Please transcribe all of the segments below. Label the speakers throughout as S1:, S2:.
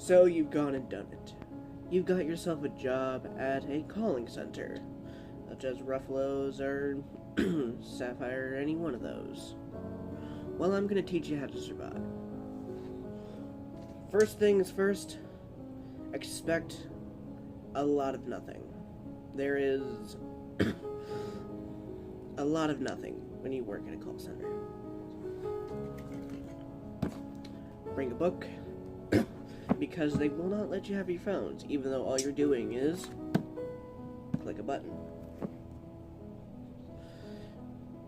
S1: So you've gone and done it. You've got yourself a job at a calling center, such as Ruffalo's or Sapphire or any one of those. Well, I'm going to teach you how to survive. First things first, expect a lot of nothing. There is a lot of nothing when you work at a call center. Bring a book, because they will not let you have your phones, even though all you're doing is click a button.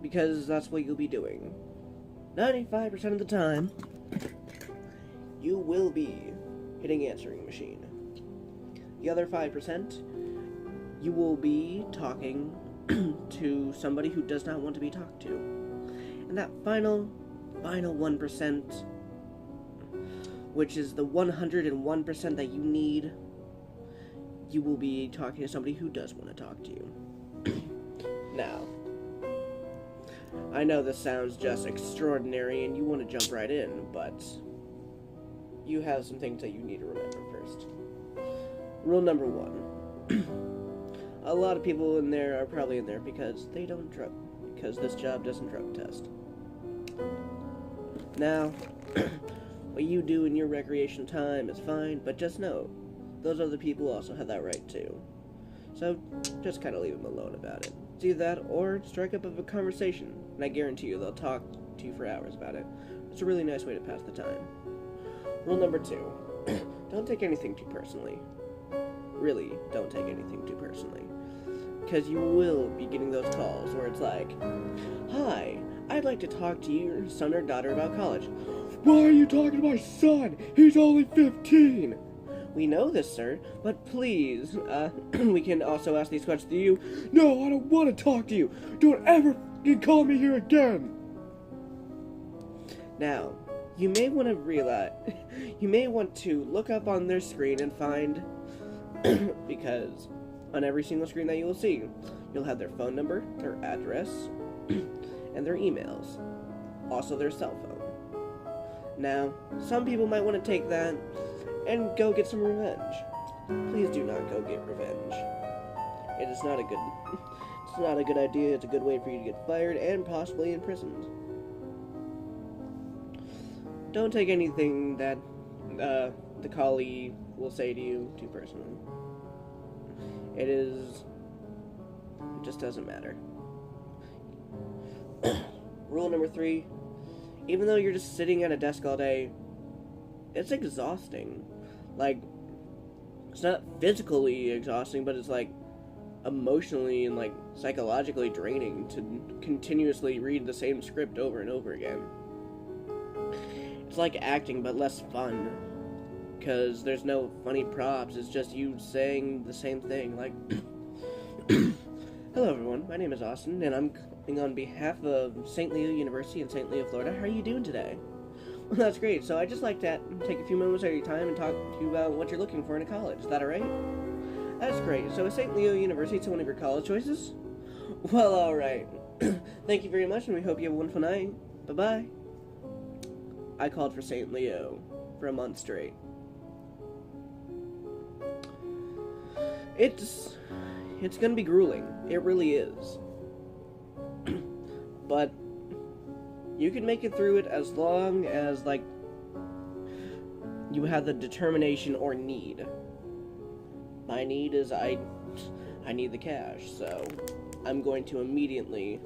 S1: Because that's what you'll be doing. 95% of the time, you will be hitting answering machine. The other 5%, you will be talking to somebody who does not want to be talked to. And that final 1%, which is the 101% that you need, you will be talking to somebody who does want to talk to you. Now, I know this sounds just extraordinary and you want to jump right in, but you have some things that you need to remember first. Rule number 1. A lot of people in there are probably in there because they don't because this job doesn't drug test. Now, what you do in your recreation time is fine, but just know, those other people also have that right too. So, just kind of leave them alone about it. It's either that, or strike up a conversation, and I guarantee you they'll talk to you for hours about it. It's a really nice way to pass the time. Rule number 2. Don't take anything too personally. Really, don't take anything too personally. Because you will be getting those calls where it's like, "Hi, I'd like to talk to your son or daughter about college." "Why are you talking to my son? He's only 15. "We know this, sir, but please, we can also ask these questions to you." "No, I don't want to talk to you. Don't ever call me here again." Now, you may want to look up on their screen and find, because on every single screen that you will see, you'll have their phone number, their address, and their emails. Also their cell phone. Now, some people might want to take that and go get some revenge. Please do not go get revenge. It is not a good it's not a good idea. It's a good way for you to get fired and possibly imprisoned. Don't take anything that the colleague will say to you too personally. It just doesn't matter. Rule number 3, even though you're just sitting at a desk all day, it's exhausting. Like, it's not physically exhausting, but it's like emotionally and like psychologically draining to continuously read the same script over and over again. It's like acting, but less fun, because there's no funny props. It's just you saying the same thing, like, "Hello everyone, my name is Austin, and I'm calling on behalf of St. Leo University in St. Leo, Florida. How are you doing today?" "Well, that's great. So I'd just like to take a few moments of your time and talk to you about what you're looking for in a college. Is that alright?" "That's great. So is St. Leo University one of your college choices?" "Well, alright. Thank you very much, and we hope you have a wonderful night. Bye-bye." I called for St. Leo for a month straight. It's gonna be grueling. It really is. But you can make it through it as long as, like, you have the determination or need. My need is I need the cash, so I'm going to immediately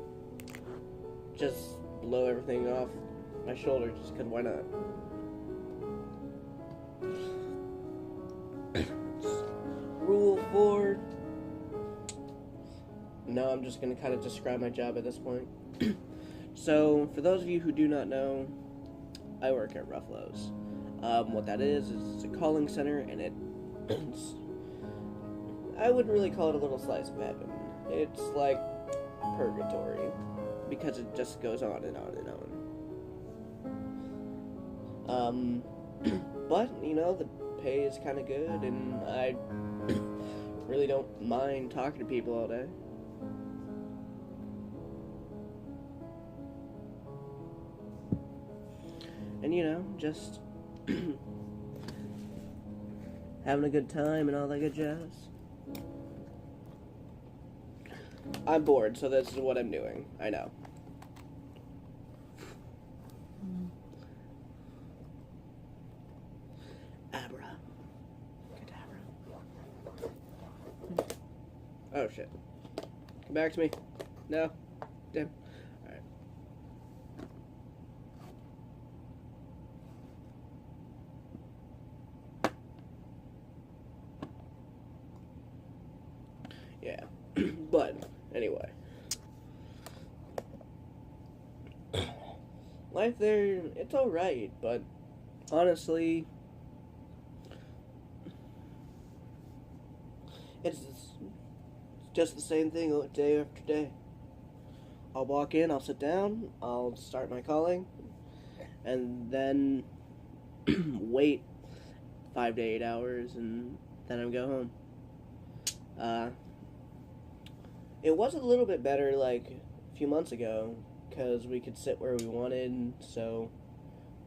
S1: just blow everything off my shoulder, just because why not? Rule 4. No, I'm just going to kind of describe my job at this point. So, for those of you who do not know, I work at Ruffalo's. What that is it's a calling center, and I wouldn't really call it a little slice of heaven. It's like purgatory, because it just goes on and on and on. But, you know, the pay is kind of good, and I really don't mind talking to people all day. And, you know, just Having a good time and all that good jazz? I'm bored, so this is what I'm doing. I know. Abra. Cadabra. Oh, shit. Come back to me. No? Damn. Alright. Yeah. But, anyway. Life there, it's alright, but honestly, it's just the same thing day after day. I'll walk in, I'll sit down, I'll start my calling, and then wait 5 to 8 hours, and then I go home. It was a little bit better, like, a few months ago, because we could sit where we wanted, so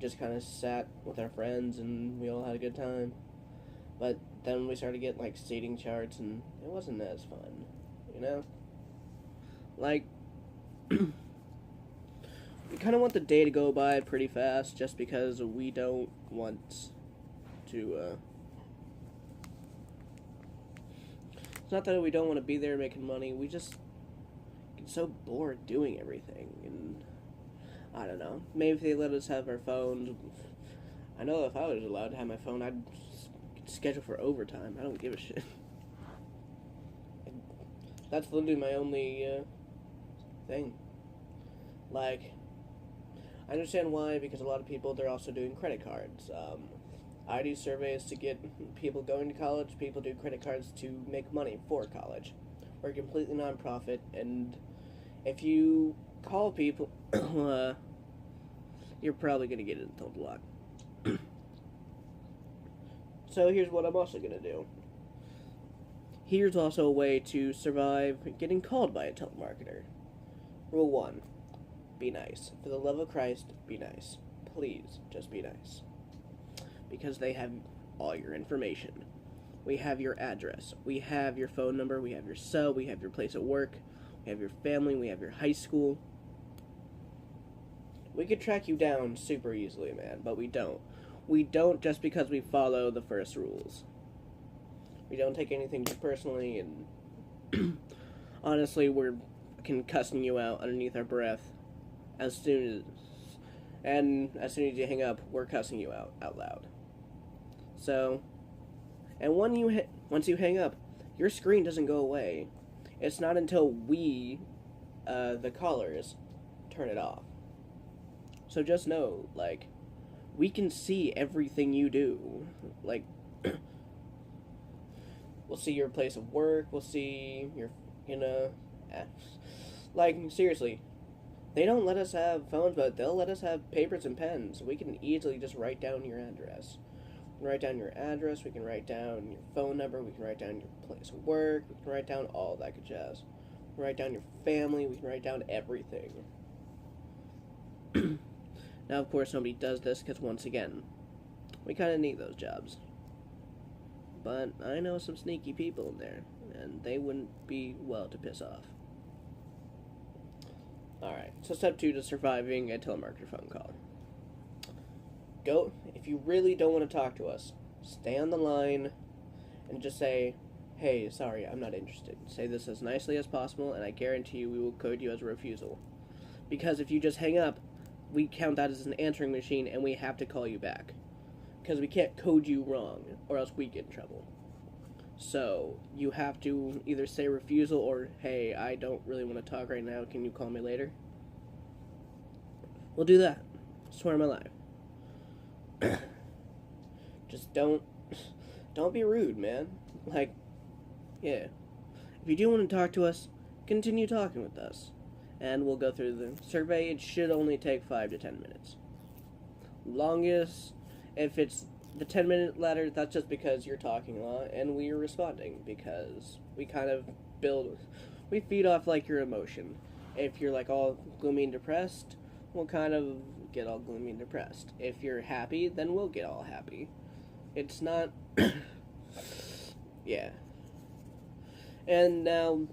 S1: just kind of sat with our friends, and we all had a good time. But then we started getting, like, seating charts, and it wasn't as fun, you know? Like, we kind of want the day to go by pretty fast, just because we don't want to, it's not that we don't want to be there making money, we just get so bored doing everything, and I don't know, maybe if they let us have our phones, I know if I was allowed to have my phone, I'd schedule for overtime. I don't give a shit. That's literally my only thing. Like, I understand why, because a lot of people, they're also doing credit cards. I do surveys to get people going to college. People do credit cards to make money for college. We're completely non-profit, and if you call people, you're probably going to get it told a lot. So here's what I'm also going to do. Here's also a way to survive getting called by a telemarketer. Rule 1. Be nice. For the love of Christ, be nice. Please, just be nice. Because they have all your information. We have your address. We have your phone number. We have your cell. We have your place of work. We have your family. We have your high school. We could track you down super easily, man, but we don't. We don't just because we follow the first rules. We don't take anything too personally, and honestly, we're cussing you out underneath our breath as soon as you hang up, we're cussing you out loud. So, and once you hang up, your screen doesn't go away. It's not until we, the callers, turn it off. So just know, like, we can see everything you do. Like, we'll see your place of work, we'll see your, like, seriously, they don't let us have phones, but they'll let us have papers and pens. We can easily just write down your address. We can write down your address, we can write down your phone number, we can write down your place of work, we can write down all that good jazz. We can write down your family, we can write down everything. Now, of course, nobody does this because, once again, we kind of need those jobs. But I know some sneaky people in there, and they wouldn't be well to piss off. Alright, so step 2 to surviving a telemarketer phone call. If you really don't want to talk to us, stay on the line and just say, hey, sorry, I'm not interested. Say this as nicely as possible, and I guarantee you we will code you as a refusal. Because if you just hang up, we count that as an answering machine, and we have to call you back. Because we can't code you wrong, or else we get in trouble. So, you have to either say refusal or, hey, I don't really want to talk right now, can you call me later? We'll do that. Swear on my life. Just don't be rude, man. Like, yeah. If you do want to talk to us, continue talking with us. And we'll go through the survey. It should only take 5 to 10 minutes. Longest, if it's the 10-minute ladder, that's just because you're talking a lot and we are responding, because we kind of we feed off, like, your emotion. If you're, like, all gloomy and depressed, we'll kind of get all gloomy and depressed. If you're happy, then we'll get all happy. It's not Yeah. And now,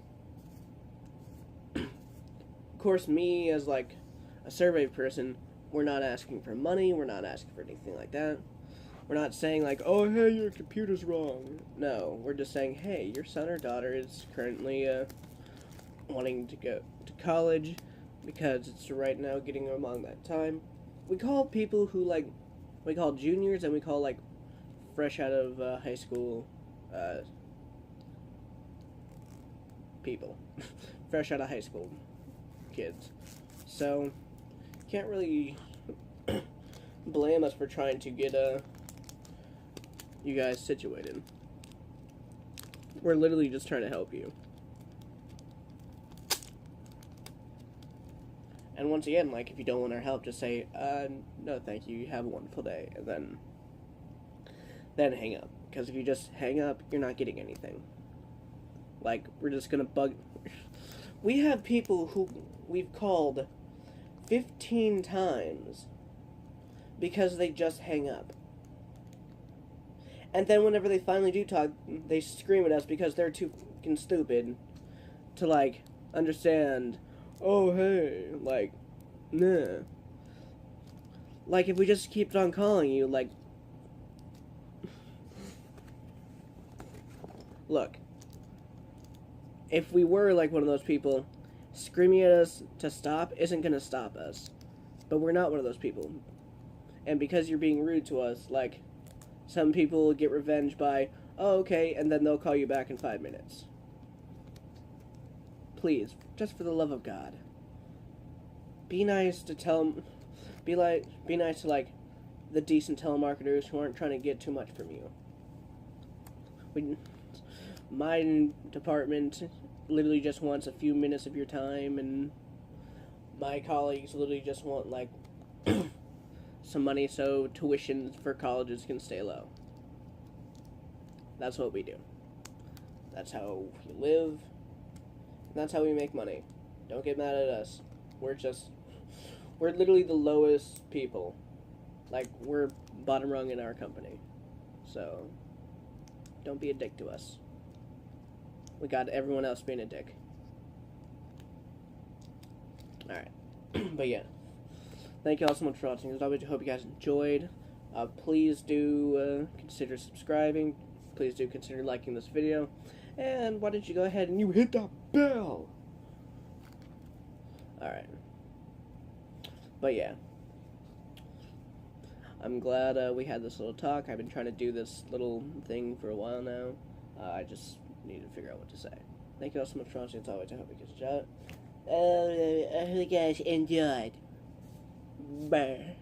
S1: of course, me as like a survey person, we're not asking for money, we're not asking for anything like that. We're not saying like, oh, hey, your computer's wrong. No, we're just saying, hey, your son or daughter is currently wanting to go to college because it's right now getting along that time. We call people who like, we call juniors and we call like fresh out of high school people. Fresh out of high school kids. So, can't really blame us for trying to get you guys situated. We're literally just trying to help you. And once again, like, if you don't want our help, just say, no thank you, you have a wonderful day, and then hang up. Because if you just hang up, you're not getting anything. Like, we're just gonna bug... We have people who we've called 15 times because they just hang up. And then whenever they finally do talk, they scream at us because they're too fucking stupid to, like, understand, oh, hey, like, nah. Like, if we just keep on calling you, like, look, if we were, like, one of those people, screaming at us to stop isn't gonna stop us. But we're not one of those people. And because you're being rude to us, like, some people get revenge by, oh, okay, and then they'll call you back in 5 minutes. Please, just for the love of God, be nice to be nice to, like, the decent telemarketers who aren't trying to get too much from you. My department literally just wants a few minutes of your time, and my colleagues literally just want, like, some money so tuition for colleges can stay low. That's what we do. That's how we live. And that's how we make money. Don't get mad at us. We're literally the lowest people. Like, we're bottom rung in our company. So, don't be a dick to us. We got everyone else being a dick. Alright. But yeah. Thank you all so much for watching. As always, I hope you guys enjoyed. Please do consider subscribing. Please do consider liking this video. And why don't you go ahead and you hit that bell? Alright. But yeah. I'm glad we had this little talk. I've been trying to do this little thing for a while now. I just need to figure out what to say. Thank you all so much for watching. As always, I hope you guys enjoyed. I hope you guys enjoyed. Bye.